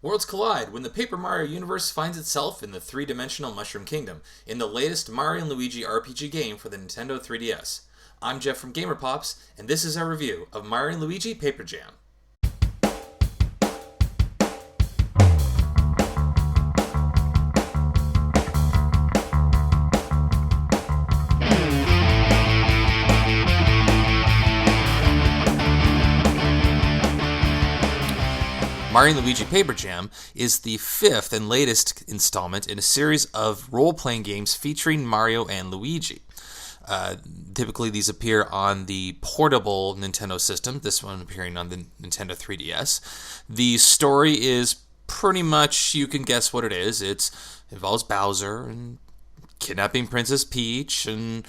Worlds collide when the Paper Mario universe finds itself in the three-dimensional Mushroom Kingdom in the latest Mario and Luigi RPG game for the Nintendo 3DS. I'm Jeff from GamerPops, and this is our review of Mario and Luigi Paper Jam. Mario & Luigi Paper Jam is the fifth and latest installment in a series of role-playing games featuring Mario and Luigi. Typically, these appear on the portable Nintendo system, this one appearing on the Nintendo 3DS. The story is pretty much, you can guess what it is. It involves Bowser and kidnapping Princess Peach and,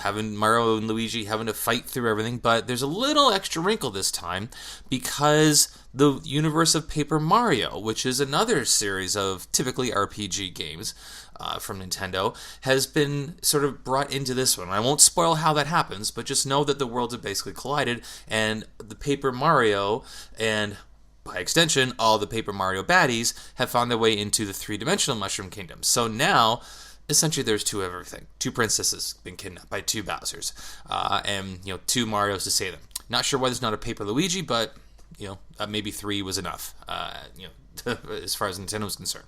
having Mario and Luigi having to fight through everything. But there's a little extra wrinkle this time because the universe of Paper Mario, which is another series of typically RPG games from Nintendo, has been sort of brought into this one. I won't spoil how that happens, but just know that the worlds have basically collided, and the Paper Mario and, by extension, all the Paper Mario baddies have found their way into the three-dimensional Mushroom Kingdom. So now, essentially, there's two of everything. Two princesses being kidnapped by two Bowsers, and two Marios to save them. Not sure why there's not a Paper Luigi, but maybe three was enough. As far as Nintendo was concerned.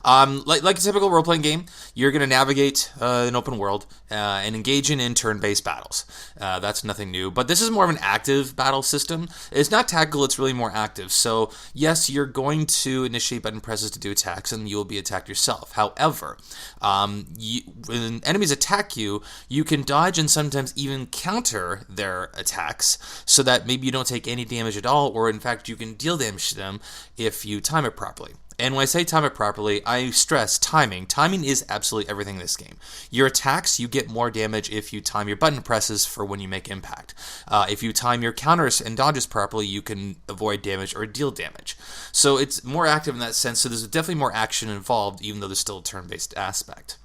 Like a typical role-playing game, you're going to navigate an open world and engage in turn-based battles. That's nothing new, but this is more of an active battle system. It's not tactical, it's really more active. So, yes, you're going to initiate button presses to do attacks, and you will be attacked yourself. However, when enemies attack you, you can dodge and sometimes even counter their attacks so that maybe you don't take any damage at all, or in fact, you can deal damage to them if you time it properly. And when I say time it properly, I stress timing. Timing is absolutely everything in this game. Your attacks, you get more damage if you time your button presses for when you make impact. If you time your counters and dodges properly, you can avoid damage or deal damage. So it's more active in that sense, so there's definitely more action involved, even though there's still a turn-based aspect.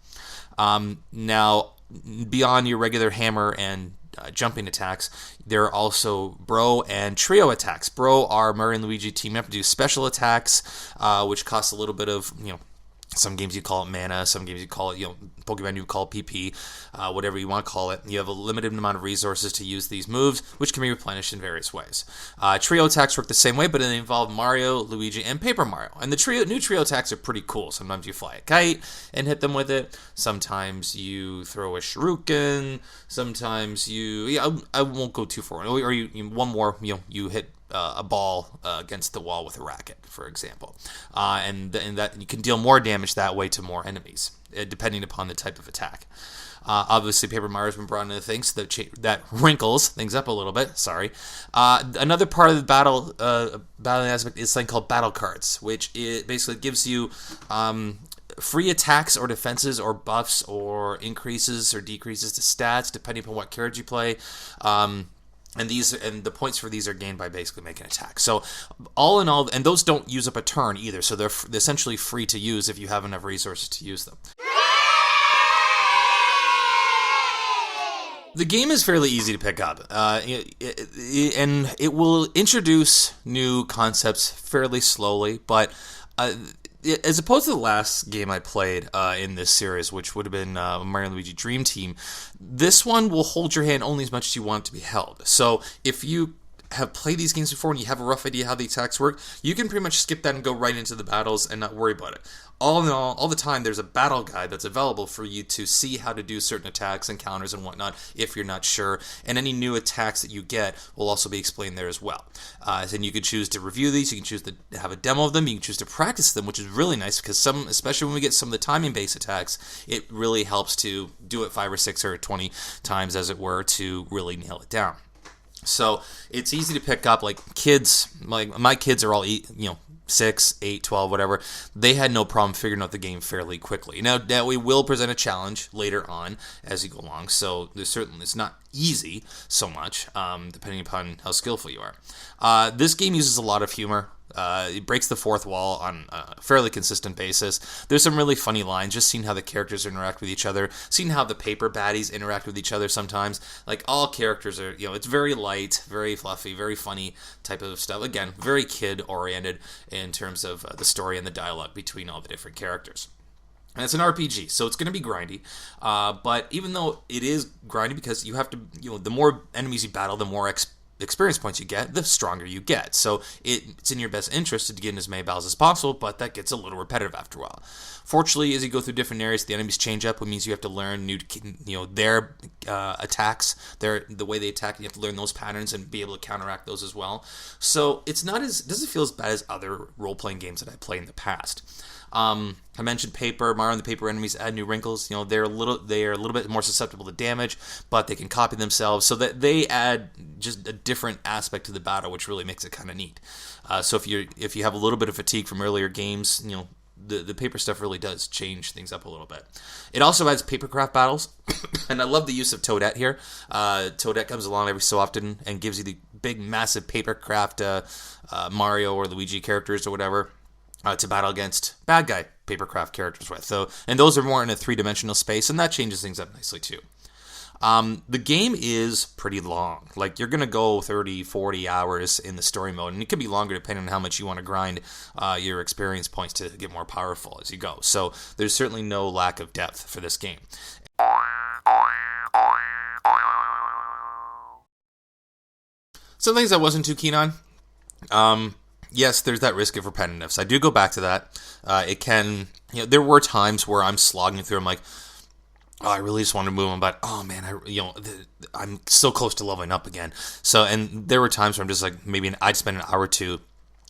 Now, beyond your regular hammer and jumping attacks, there are also Bro and Trio attacks. Bro are Mario and Luigi team up to do special attacks, which cost a little bit of, some games you call it mana, some games you call it, Pokemon you call it PP, whatever you want to call it. You have a limited amount of resources to use these moves, which can be replenished in various ways. Trio attacks work the same way, but they involve Mario, Luigi, and Paper Mario. And the new trio attacks are pretty cool. Sometimes you fly a kite and hit them with it. Sometimes you throw a shuriken. Sometimes I won't go too far. Or one more, you hit a ball against the wall with a racket, for example. And that you can deal more damage that way to more enemies, depending upon the type of attack. Obviously, Paper Mario's been brought into things so that wrinkles things up a little bit. Sorry. Another part of the battling aspect is something called battle cards, which basically gives you free attacks or defenses or buffs or increases or decreases to stats, depending upon what cards you play. And the points for these are gained by basically making attacks. So all in all, and those don't use up a turn either, so they're essentially free to use if you have enough resources to use them. The game is fairly easy to pick up, and it will introduce new concepts fairly slowly, but as opposed to the last game I played in this series, which would have been Mario & Luigi Dream Team, this one will hold your hand only as much as you want it to be held. So if you have played these games before and you have a rough idea how the attacks work, you can pretty much skip that and go right into the battles and not worry about it. All in all the time, there's a battle guide that's available for you to see how to do certain attacks and counters and whatnot if you're not sure. And any new attacks that you get will also be explained there as well. And you can choose to review these, you can choose to have a demo of them, you can choose to practice them, which is really nice because especially when we get some of the timing-based attacks, it really helps to do it 5 or 6 or 20 times, as it were, to really nail it down. So it's easy to pick up. Like kids, like my kids are all 6, 8, 12, whatever. They had no problem figuring out the game fairly quickly. Now we will present a challenge later on as you go along, so it's not easy so much, depending upon how skillful you are. This game uses a lot of humor. It breaks the fourth wall on a fairly consistent basis. There's some really funny lines, just seeing how the characters interact with each other, seeing how the paper baddies interact with each other sometimes. Like, all characters are, it's very light, very fluffy, very funny type of stuff. Again, very kid-oriented in terms of the story and the dialogue between all the different characters. And it's an RPG, so it's going to be grindy. But even though it is grindy, because you have to, the more enemies you battle, the more experience points you get, the stronger you get. So it's in your best interest to get in as many battles as possible, but that gets a little repetitive after a while. Fortunately, as you go through different areas, the enemies change up, which means you have to learn new, their attacks, the way they attack. You have to learn those patterns and be able to counteract those as well. So it doesn't feel as bad as other role-playing games that I played in the past. I mentioned paper. Mario and the paper enemies add new wrinkles. They're a little bit more susceptible to damage, but they can copy themselves, so that they add just a different aspect to the battle, which really makes it kind of neat. So if you have a little bit of fatigue from earlier games, the paper stuff really does change things up a little bit. It also adds papercraft battles, and I love the use of Toadette here. Toadette comes along every so often and gives you the big, massive papercraft Mario or Luigi characters or whatever. To battle against bad guy papercraft characters with. And those are more in a three-dimensional space, and that changes things up nicely too. The game is pretty long. Like, you're going to go 30, 40 hours in the story mode, and it could be longer depending on how much you want to grind your experience points to get more powerful as you go. So there's certainly no lack of depth for this game. Some things I wasn't too keen on. Yes, there's that risk of repetitiveness. I do go back to that. It can, there were times where I'm slogging through. I'm like, oh, I really just want to move on, but oh man, I'm so close to leveling up again. So, and there were times where I'm just like, maybe I'd spend an hour or two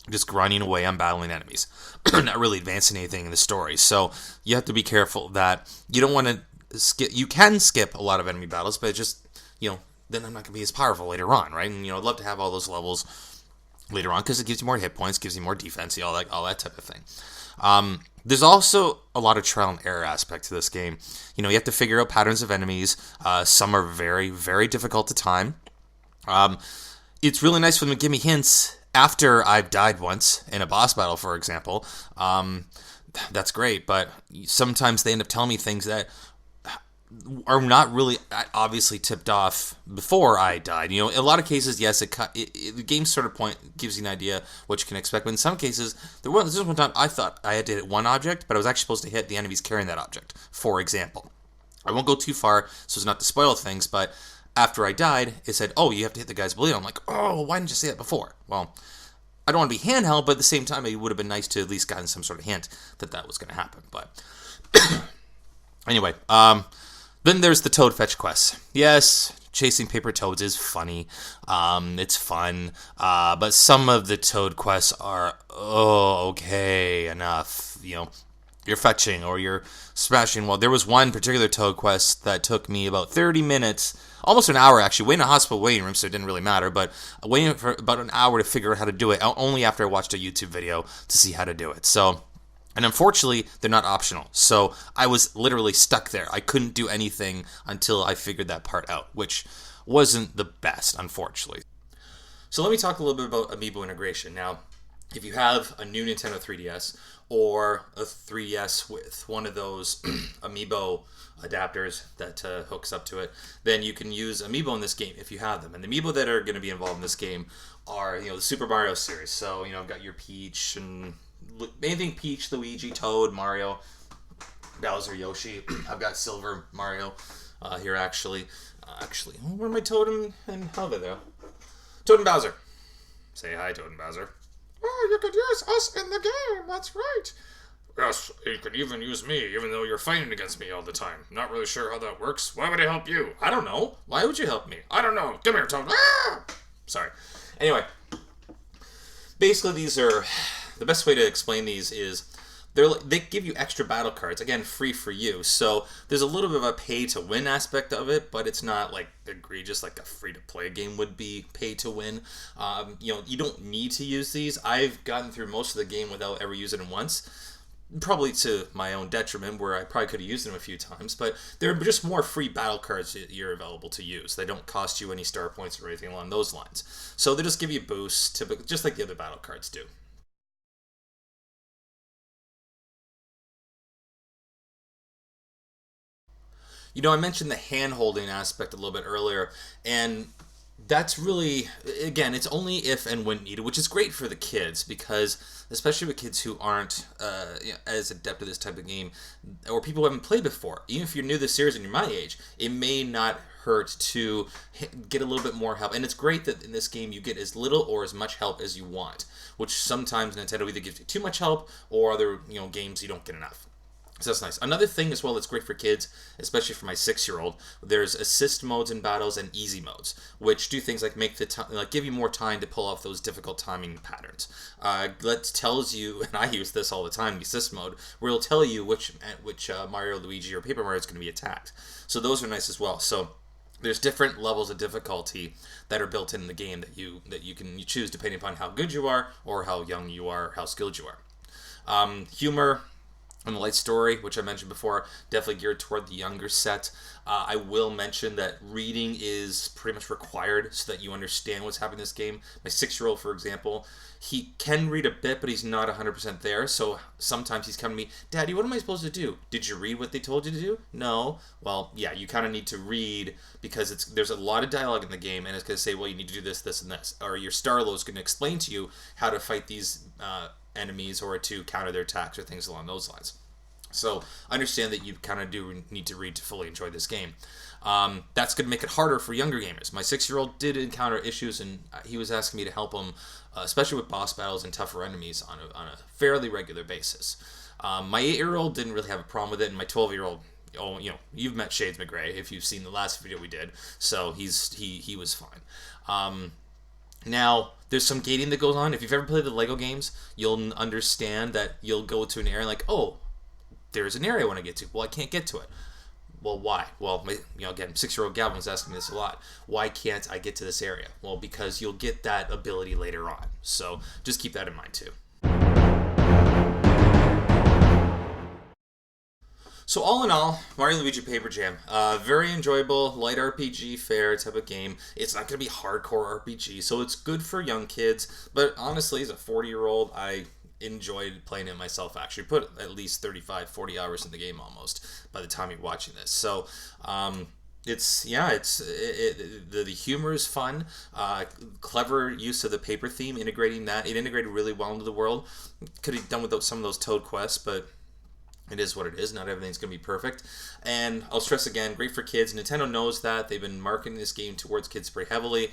just grinding away on battling enemies, not really advancing anything in the story. So you have to be careful that you don't want to skip. You can skip a lot of enemy battles, but it just, then I'm not going to be as powerful later on, right? And I'd love to have all those levels later on, because it gives you more hit points, gives you more defense, all that type of thing. There's also a lot of trial and error aspect to this game. You have to figure out patterns of enemies. Some are very, very difficult to time. It's really nice for them to give me hints after I've died once in a boss battle, for example. That's great, but sometimes they end up telling me things that are not really obviously tipped off before I died. In a lot of cases, yes, the game sort of gives you an idea what you can expect. But in some cases, there was one time I thought I had to hit one object, but I was actually supposed to hit the enemies carrying that object, for example. I won't go too far so as not to spoil things, but after I died, it said, oh, you have to hit the guy's blade. I'm like, oh, why didn't you say that before? Well, I don't want to be handheld, but at the same time, it would have been nice to at least gotten some sort of hint that was going to happen. But anyway, then there's the Toad Fetch quests. Yes, chasing paper toads is funny. It's fun. But some of the Toad quests are, okay, enough. You're fetching or you're smashing. Well, there was one particular Toad quest that took me about 30 minutes, almost an hour actually, waiting in a hospital waiting room, so it didn't really matter, but waiting for about an hour to figure out how to do it, only after I watched a YouTube video to see how to do it. And unfortunately, they're not optional. So I was literally stuck there. I couldn't do anything until I figured that part out, which wasn't the best, unfortunately. So let me talk a little bit about Amiibo integration. Now, if you have a new Nintendo 3DS or a 3DS with one of those Amiibo adapters that hooks up to it, then you can use Amiibo in this game if you have them. And the Amiibo that are going to be involved in this game are, the Super Mario series. So, I've got your Peach and anything Peach, Luigi, Toad, Mario, Bowser, Yoshi. I've got Silver Mario here, actually. Where are my Toad and Helga there? Toad and Bowser. Say hi, Toad and Bowser. Oh, you could use us in the game. That's right. Yes, you could even use me, even though you're fighting against me all the time. Not really sure how that works. Why would I help you? I don't know. Why would you help me? I don't know. Come here, Toad. Ah! Sorry. Anyway, basically these are... The best way to explain these is they give you extra battle cards, again, free for you. So there's a little bit of a pay-to-win aspect of it, but it's not like egregious like a free-to-play game would be pay-to-win. You don't need to use these. I've gotten through most of the game without ever using them once, probably to my own detriment, where I probably could have used them a few times, but they're just more free battle cards that you're available to use. They don't cost you any star points or anything along those lines. So they just give you boosts, just like the other battle cards do. I mentioned the hand-holding aspect a little bit earlier, and that's really, again, it's only if and when needed, which is great for the kids because, especially with kids who aren't as adept at this type of game, or people who haven't played before. Even if you're new to the series and you're my age, it may not hurt to get a little bit more help. And it's great that in this game you get as little or as much help as you want, which sometimes Nintendo either gives you too much help or other games you don't get enough. So that's nice. Another thing as well that's great for kids, especially for my 6-year-old, there's assist modes in battles and easy modes, which do things like give you more time to pull off those difficult timing patterns. That tells you, and I use this all the time, the assist mode, where it'll tell you which Mario, Luigi, or Paper Mario is going to be attacked. So those are nice as well. So there's different levels of difficulty that are built in the game that you can choose depending upon how good you are, or how young you are, or how skilled you are. Humor and the light story, which I mentioned before, definitely geared toward the younger set. I will mention that reading is pretty much required so that you understand what's happening in this game. My 6-year-old, for example, he can read a bit, but he's not 100% there. So sometimes he's coming to me, Daddy, what am I supposed to do? Did you read what they told you to do? No. Well, yeah, you kind of need to read because there's a lot of dialogue in the game, and it's going to say, well, you need to do this, this, and this. Or your Starlo is going to explain to you how to fight these enemies or to counter their attacks or things along those lines. So understand that you kind of do need to read to fully enjoy this game. That's going to make it harder for younger gamers. My 6-year-old did encounter issues, and he was asking me to help him, especially with boss battles and tougher enemies on a fairly regular basis. My 8-year-old didn't really have a problem with it, and my 12-year-old, you've met Shades McGray if you've seen the last video we did, so he was fine. Now, there's some gating that goes on. If you've ever played the Lego games, you'll understand that you'll go to an area like, oh, there's an area I want to get to. Well, I can't get to it. Well, why? Well, again, 6-year-old Gavin was asking me this a lot. Why can't I get to this area? Well, because you'll get that ability later on. So just keep that in mind too. So all in all, Mario Luigi Paper Jam, very enjoyable, light RPG, fair type of game. It's not going to be hardcore RPG, so it's good for young kids. But honestly, as a 40-year-old, I enjoyed playing it myself. Actually, put at least 35-40 hours in the game almost by the time you're watching this. So the humor is fun. Clever use of the paper theme, integrating that. It integrated really well into the world. Could have done without some of those Toad quests, but it is what it is. Not everything's going to be perfect. And I'll stress again, great for kids. Nintendo knows that. They've been marketing this game towards kids pretty heavily.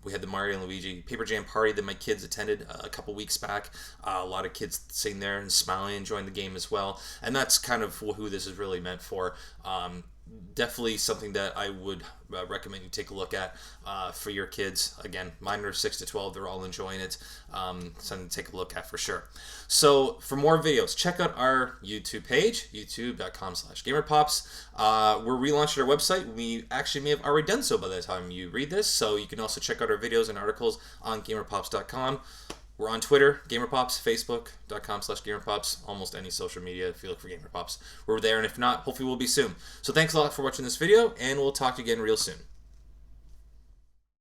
We had the Mario and Luigi Paper Jam party that my kids attended a couple weeks back. A lot of kids sitting there and smiling, enjoying the game as well. And that's kind of who this is really meant for. Definitely something that I would recommend you take a look at for your kids. Again, mine are 6 to 12. They're all enjoying it. Something to take a look at for sure. So for more videos, check out our YouTube page, youtube.com/GamerPops. We're relaunching our website. We actually may have already done so by the time you read this. So you can also check out our videos and articles on GamerPops.com. We're on Twitter, GamerPops, Facebook.com/GamerPops, almost any social media if you look for GamerPops. We're there, and if not, hopefully we'll be soon. So thanks a lot for watching this video, and we'll talk to you again real soon.